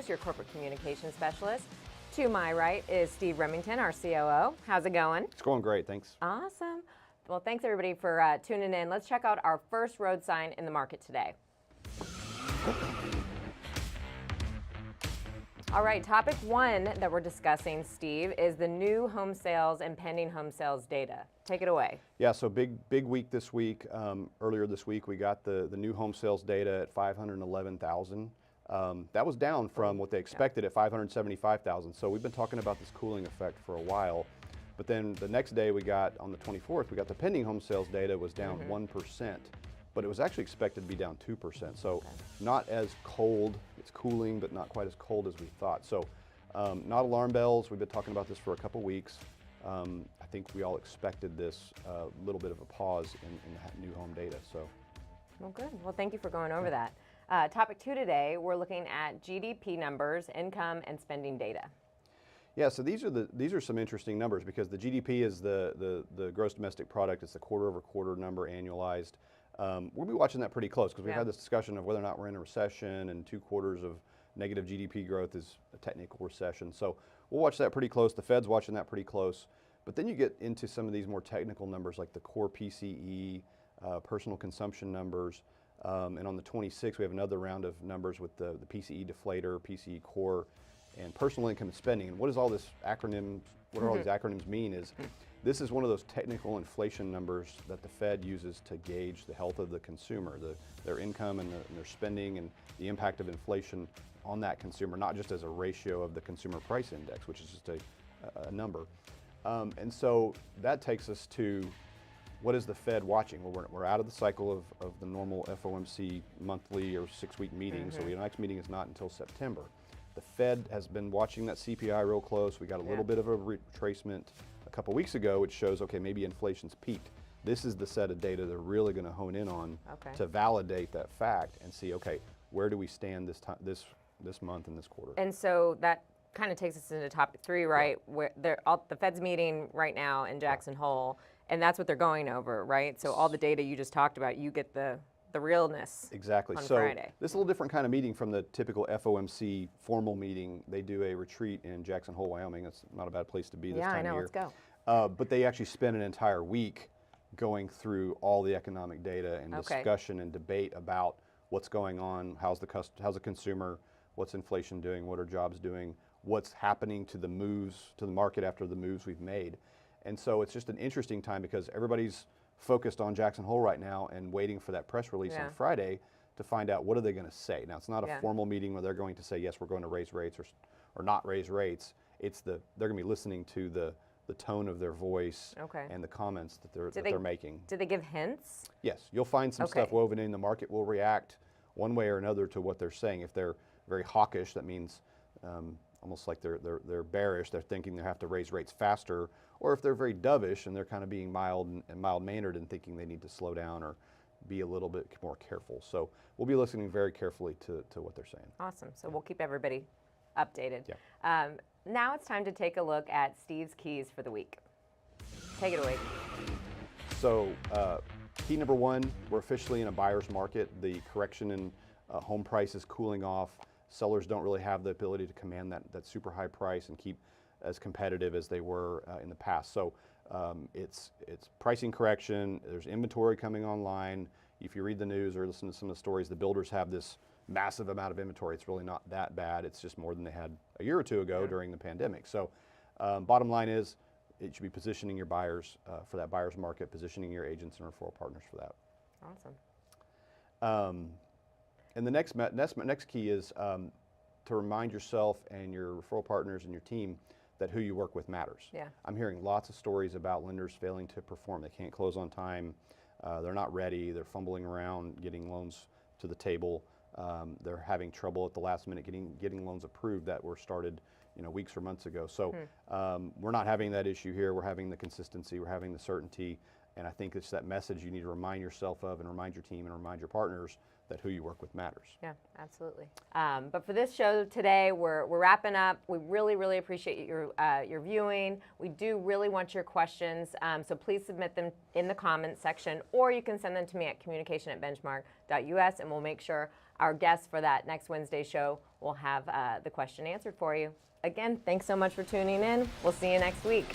Your corporate communications specialist. To my right is Steve Remington, our COO. How's it going? It's going great, thanks. Awesome. Well, thanks everybody for tuning in. Let's check out our first road sign in the market today. All right, topic one that we're discussing, Steve, is the new home sales and pending home sales data. Take it away. Yeah, so big week this week. Earlier this week, we got the new home sales data at 511,000. That was down from what they expected at 575,000. So we've been talking about this cooling effect for a while. But then the next day we got, on the 24th, we got the pending home sales data was down 1%. But it was actually expected to be down 2%. So not as cold, it's cooling, but not quite as cold as we thought. So not alarm bells. We've been talking about this for a couple weeks. I think we all expected this little bit of a pause in the new home data. So. Well, good. Well, thank you for going over that. Topic two today, we're looking at GDP numbers, income, and spending data. Yeah, so these are some interesting numbers because the GDP is the gross domestic product. It's the quarter-over-quarter number annualized. We'll be watching that pretty close because we've had this discussion of whether or not we're in a recession, and 2 quarters of negative GDP growth is a technical recession. So we'll watch that pretty close. The Fed's watching that pretty close. But then you get into some of these more technical numbers like the core PCE, personal consumption numbers. And on the 26th, we have another round of numbers with the PCE deflator, PCE core, and personal income and spending. And what is all this acronyms? What are all these acronyms mean? Is this is one of those technical inflation numbers that the Fed uses to gauge the health of the consumer, their income and their spending, and the impact of inflation on that consumer, not just as a ratio of the consumer price index, which is just a number. And so that takes us to, what is the Fed watching? Well, we're out of the cycle of the normal FOMC monthly or 6-week meeting, so the next meeting is not until September. The Fed has been watching that CPI real close. We got a little bit of a retracement a couple weeks ago, which shows, okay, maybe inflation's peaked. This is the set of data they're really going to hone in on to validate that fact and see, okay, where do we stand this month and this quarter? And so that kind of takes us into topic three, right? Where the Fed's meeting right now in Jackson Hole. And that's what they're going over, right? So all the data you just talked about, you get the realness. Exactly. On so Friday. This is a little different kind of meeting from the typical FOMC formal meeting. They do a retreat in Jackson Hole, Wyoming. That's not a bad place to be this time of year. Let's go. But they actually spend an entire week going through all the economic data and discussion and debate about what's going on, how's the consumer, what's inflation doing, what are jobs doing, what's happening to the moves, to the market after the moves we've made. And so it's just an interesting time because everybody's focused on Jackson Hole right now and waiting for that press release on Friday to find out what are they going to say. Now, it's not a formal meeting where they're going to say, yes, we're going to raise rates or not raise rates. It's they're going to be listening to the tone of their voice and the comments that they're making. Do they give hints? Yes, you'll find some stuff woven in. The market will react one way or another to what they're saying. If they're very hawkish, that means almost like they're bearish. They're thinking they have to raise rates faster. Or if they're very dovish and they're kind of being mild and mild-mannered and thinking they need to slow down or be a little bit more careful. So we'll be listening very carefully to what they're saying. Awesome. So we'll keep everybody updated. Yeah. Now it's time to take a look at Steve's keys for the week. Take it away. So key number one, we're officially in a buyer's market. The correction in home price is cooling off. Sellers don't really have the ability to command that super high price and keep as competitive as they were in the past. So it's pricing correction, there's inventory coming online, if you read the news or listen to some of the stories, the builders have this massive amount of inventory. It's really not that bad. It's just more than they had a year or two ago during the pandemic. So bottom line is, it should be positioning your buyers for that buyer's market, positioning your agents and referral partners for that. Awesome. And the next key is to remind yourself and your referral partners and your team that who you work with matters. Yeah. I'm hearing lots of stories about lenders failing to perform. They can't close on time. They're not ready. They're fumbling around getting loans to the table. They're having trouble at the last minute getting loans approved that were started weeks or months ago. So we're not having that issue here. We're having the consistency. We're having the certainty. And I think it's that message you need to remind yourself of and remind your team and remind your partners that who you work with matters. Yeah, absolutely. But for this show today, we're wrapping up. We really, really appreciate your viewing. We do really want your questions, so please submit them in the comments section, or you can send them to me at communication@benchmark.us, and we'll make sure our guests for that next Wednesday show will have the question answered for you. Again, thanks so much for tuning in. We'll see you next week.